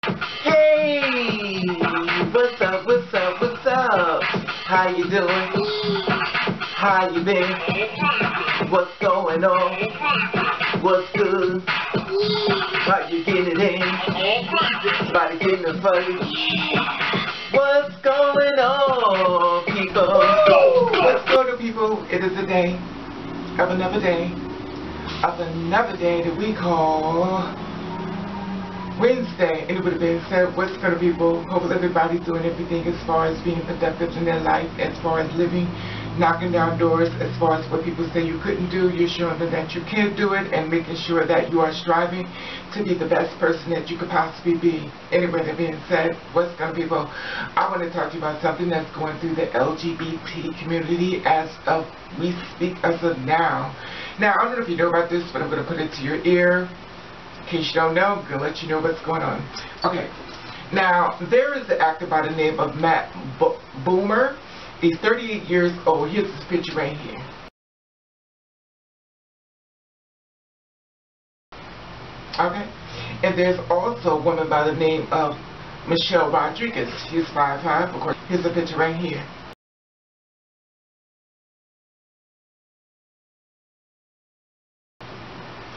Hey! What's up, what's up, what's up? How you doing? How you been? What's going on? What's good? How you getting it in? Body getting it funny? What's going on, people? What's going on, people? It is a day of another day that we call Wednesday. And it would have been said, what's going to be, people? Hopefully everybody's doing everything as far as being productive in their life, as far as living, knocking down doors, as far as what people say you couldn't do, you're showing them that you can do it, and making sure that you are striving to be the best person that you could possibly be. Anyway, that being said, what's going to be, people? I want to talk to you about something that's going through the LGBT community as of we speak as of now. Now, I don't know if you know about this, but I'm going to put it to your ear. In case you don't know, I'm going to let you know what's going on. Okay. Now, there is an actor by the name of Matt Bomer. He's 38 years old. Here's his picture right here. Okay. And there's also a woman by the name of Michelle Rodriguez. She's 5'5". Of course, here's a picture right here.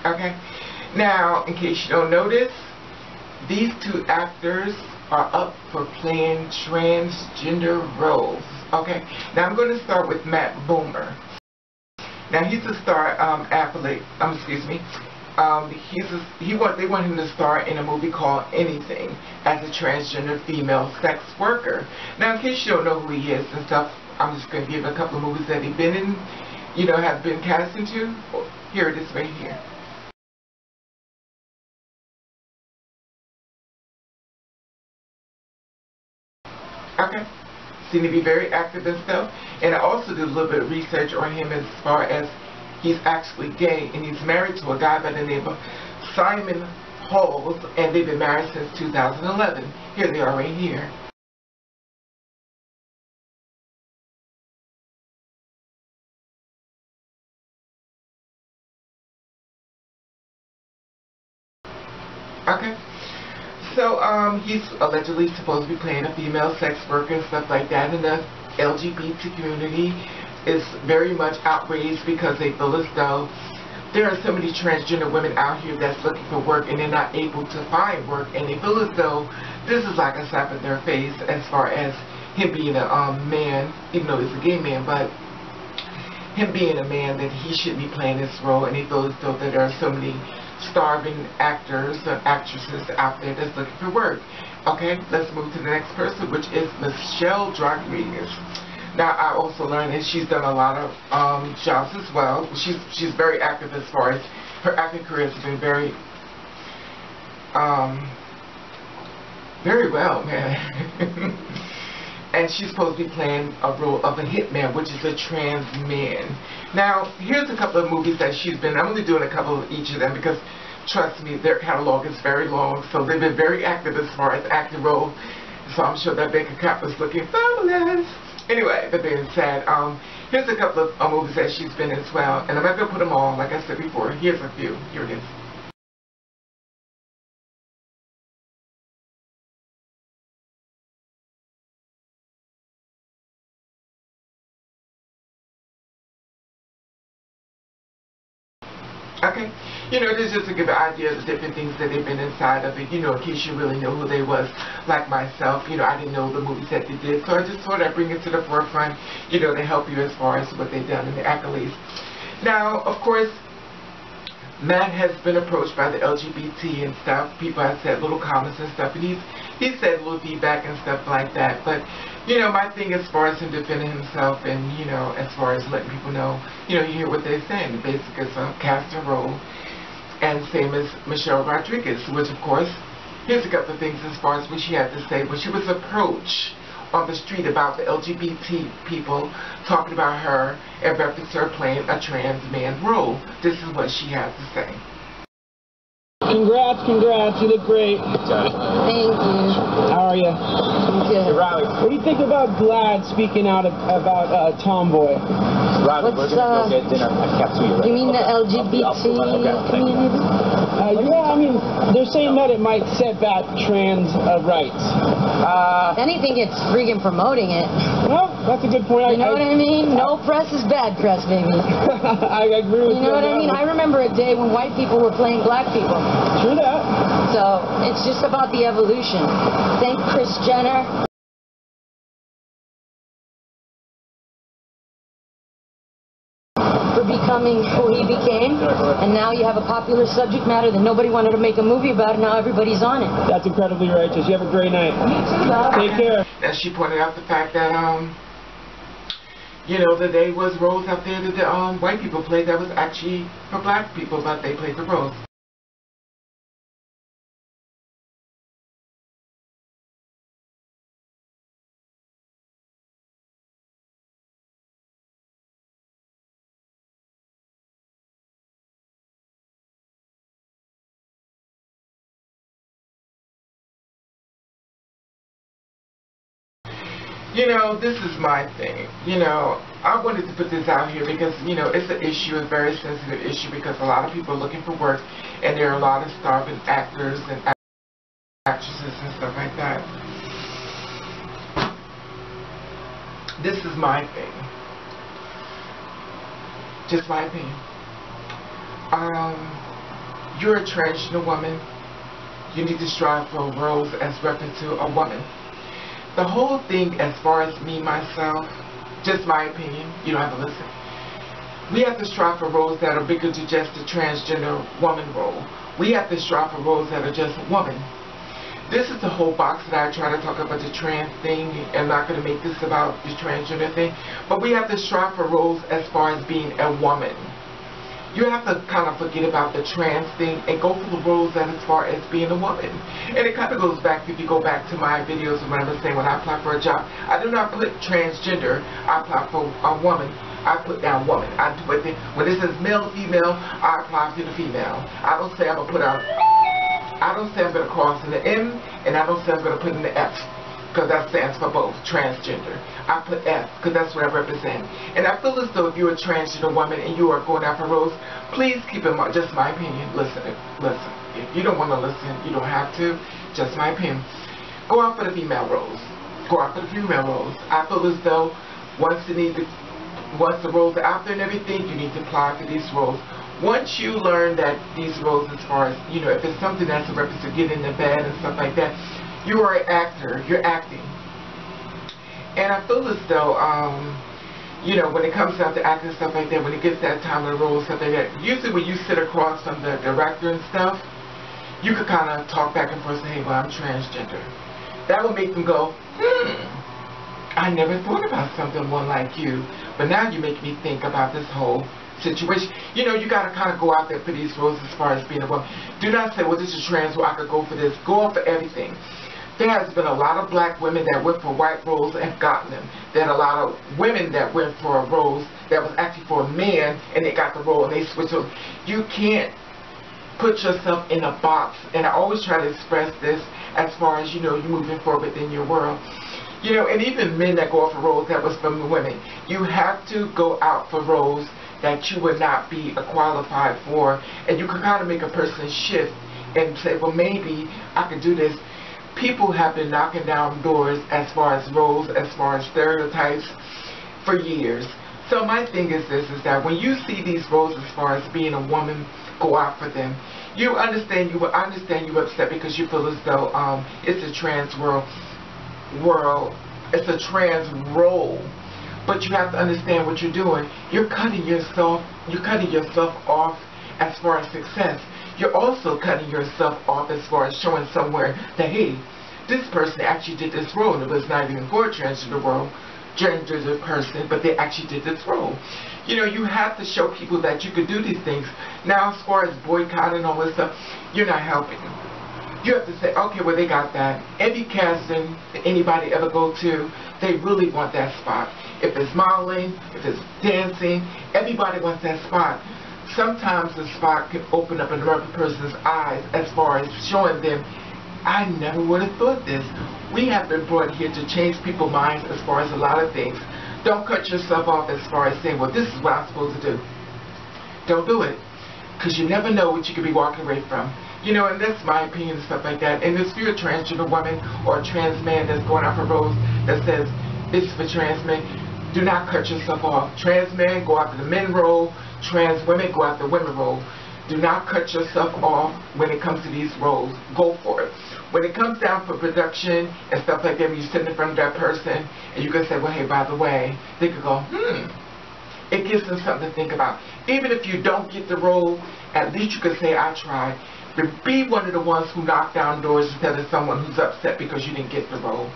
Okay. Now, in case you don't notice, these two actors are up for playing transgender roles. Okay. Now I'm going to start with Matt Bomer. Now he's a star athlete. They want him to star in a movie called Anything as a transgender female sex worker. Now, in case you don't know who he is and stuff, I'm just going to give a couple of movies that he's been in, have been cast into. Here it is right here. Okay. Seem to be very active and stuff. And I also did a little bit of research on him as far as he's actually gay, and he's married to a guy by the name of Simon Halls, and they've been married since 2011. Here they are right here. Okay. So, he's allegedly supposed to be playing a female sex worker and stuff like that, and the LGBT community is very much outraged because they feel as though there are so many transgender women out here that's looking for work and they're not able to find work, and they feel as though this is like a slap in their face as far as him being a man, even though he's a gay man, but him being a man, that he should be playing this role, and he feels as though that there are so many starving actors or actresses out there that's looking for work. Okay, let's move to the next person, which is Michelle Rodriguez. Now, I also learned that she's done a lot of jobs as well. She's very active as far as her acting career has been very well, man. And she's supposed to be playing a role of a hitman, which is a trans man. Now, here's a couple of movies that she's been. I'm only doing a couple of each of them because, trust me, their catalog is very long. So they've been very active as far as acting roles. So I'm sure that bank account was looking fabulous. Anyway, that being said, here's a couple of movies that she's been in as well. And I'm not going to put them all, like I said before. Here's a few. Here it is. Okay, this is just to give an idea of the different things that they've been inside of it, in case you really know who they was, like myself, I didn't know the movies that they did, so I just thought I'd bring it to the forefront, to help you as far as what they've done in the accolades. Now, of course, Matt has been approached by the LGBT and stuff. People have said little comments and stuff, and he's said little feedback and stuff like that. But, my thing as far as him defending himself and, as far as letting people know, you hear what they're saying. The basic is a casting role. And same as Michelle Rodriguez, which, of course, here's a couple of things as far as what she had to say. When she was approached on the street about the LGBT people talking about her and reference her playing a trans man role. This is what she had to say. Congrats, you look great. Thank you. How are you? Good. Riley. What do you think about GLAAD speaking out about Tomboy? Riley, we're gonna go get dinner at Katsuya. You mean the LGBT community? Yeah, I mean, they're saying that it might set back trans rights. If anything, it's freaking promoting it. Well, that's a good point. You know what I mean? No press is bad press, baby. I agree with you. You know what I mean? I remember a day when white people were playing black people. True that. So it's just about the evolution. Thank Kris Jenner. For becoming who he became, and now you have a popular subject matter that nobody wanted to make a movie about, and now everybody's on it. That's incredibly righteous. You have a great night. You too, love. Take care. And she pointed out the fact that, you know, that there was roles out there that the white people played that was actually for black people, but they played the roles. You know, this is my thing. You know, I wanted to put this out here because, you know, it's an issue, a very sensitive issue, because a lot of people are looking for work, and there are a lot of starving actors and actresses and stuff like that. This is my thing. Just my opinion. You're a transgender woman. You need to strive for roles as reference to a woman. The whole thing, as far as me, myself, just my opinion, you don't have to listen. We have to strive for roles that are bigger than just the transgender woman role. We have to strive for roles that are just woman. This is the whole box that I try to talk about the trans thing. I'm not going to make this about the transgender thing. But we have to strive for roles as far as being a woman. You have to kind of forget about the trans thing and go for the roles that as far as being a woman. And it kind of goes back, if you go back to my videos and what I was saying, when I apply for a job, I do not put transgender. I apply for a woman. I put down woman. I do it. When it says male, female, I apply for the female. I don't say I'm going to put out, I don't say I'm going to cross in the M, and I don't say I'm going to put in the F, because that stands for both, transgender. I put F, because that's what I represent. And I feel as though if you're a transgender woman and you are going out for roles, please keep in mind, just my opinion, listen. If you don't want to listen, you don't have to, just my opinion. Go out for the female roles. Go out for the female roles. I feel as though once the roles are out there and everything, you need to apply for these roles. Once you learn that these roles, as far as, you know, if it's something that's a reference to getting in the bed and stuff like that, you are an actor, you're acting. And I feel as though, you know, when it comes down to acting and stuff like that, when it gets that time of the role, stuff like that, usually when you sit across from the director and stuff, you could kind of talk back and forth and say, hey, well, I'm transgender. That would make them go, I never thought about something more like you. But now you make me think about this whole situation. You know, you got to kind of go out there for these roles as far as being a woman. Do not say, well, this is trans, well, I could go for this. Go on for everything. There has been a lot of black women that went for white roles and gotten them. There are a lot of women that went for roles that was actually for a man, and they got the role and they switched over. You can't put yourself in a box. And I always try to express this as far as, you know, you moving forward within your world. You know, and even men that go out for roles that was from women. You have to go out for roles that you would not be qualified for, and you can kind of make a person shift and say, well, maybe I could do this. People have been knocking down doors as far as roles, as far as stereotypes for years. So my thing is this, is that when you see these roles as far as being a woman, go out for them. I understand you upset because you feel as though it's a trans world, it's a trans role. But you have to understand what you're doing. You're cutting yourself off as far as success. You're also cutting yourself off as far as showing somewhere that, hey, this person actually did this role, and it was not even for a transgender person, but they actually did this role. You know, you have to show people that you could do these things. Now, as far as boycotting and all this stuff, you're not helping. You have to say, okay, well, they got that. Every casting that anybody ever go to, they really want that spot. If it's modeling, if it's dancing, everybody wants that spot. Sometimes the spot can open up another person's eyes as far as showing them, I never would have thought this. We have been brought here to change people's minds as far as a lot of things. Don't cut yourself off as far as saying, well, this is what I'm supposed to do. Don't do it, because you never know what you could be walking away from. You know, and that's my opinion and stuff like that. And if you're a transgender woman or a trans man that's going out for roles that says it's for trans men, do not cut yourself off. Trans men, go after the men role. Trans women, go after the women role. Do not cut yourself off when it comes to these roles. Go for it. When it comes down for production and stuff like that, when you sit in front of that person and you can say, well, hey, by the way, they could go, It gives them something to think about. Even if you don't get the role, at least you can say, I tried. But be one of the ones who knock down doors instead of someone who's upset because you didn't get the role.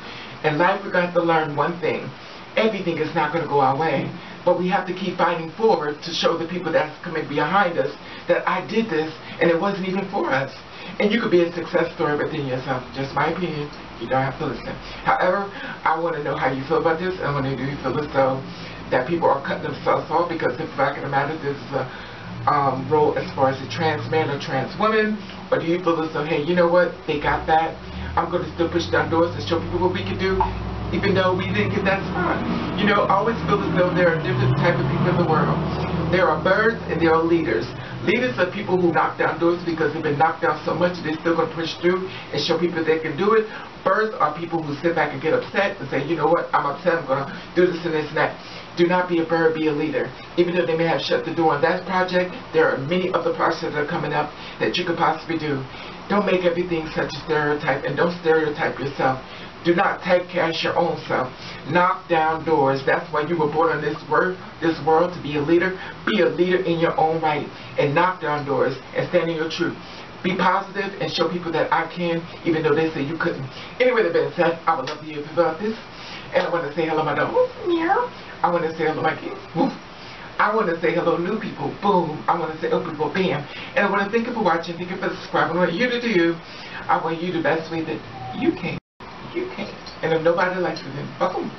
In life, we got to learn one thing. Everything is not going to go our way. But we have to keep fighting forward to show the people that's coming behind us that I did this and it wasn't even for us. And you could be a success story within yourself. Just my opinion. You don't have to listen. However, I want to know how you feel about this. I want to know, do you feel as though that people are cutting themselves off because the fact of the matter is role as far as a trans man or trans woman? Or do you feel as though, hey, you know what, they got that, I'm going to still push down doors and show people what we can do, even though we didn't get that spot? You know, I always feel as though there are different types of people in the world. There are birds and there are leaders. Leaders are people who knock down doors because they've been knocked down so much they're still going to push through and show people they can do it. Birds are people who sit back and get upset and say, you know what, I'm upset, I'm going to do this and this and that. Do not be a bird, be a leader. Even though they may have shut the door on that project, there are many other projects that are coming up that you could possibly do. Don't make everything such a stereotype, and don't stereotype yourself. Do not typecast your own self. Knock down doors. That's why you were born on this world to be a leader. Be a leader in your own right and knock down doors and stand in your truth. Be positive and show people that I can, even though they say you couldn't. Anyway, that being said, I would love to hear about this. And I want to say hello, my dog. Meow. I want to say hello, my kids. Woof. I want to say hello, new people. Boom. I want to say old people. Bam. And I want to thank you for watching. Thank you for subscribing. I want you to do you. I want you the best way that you can. You can. And if nobody likes it, then boom.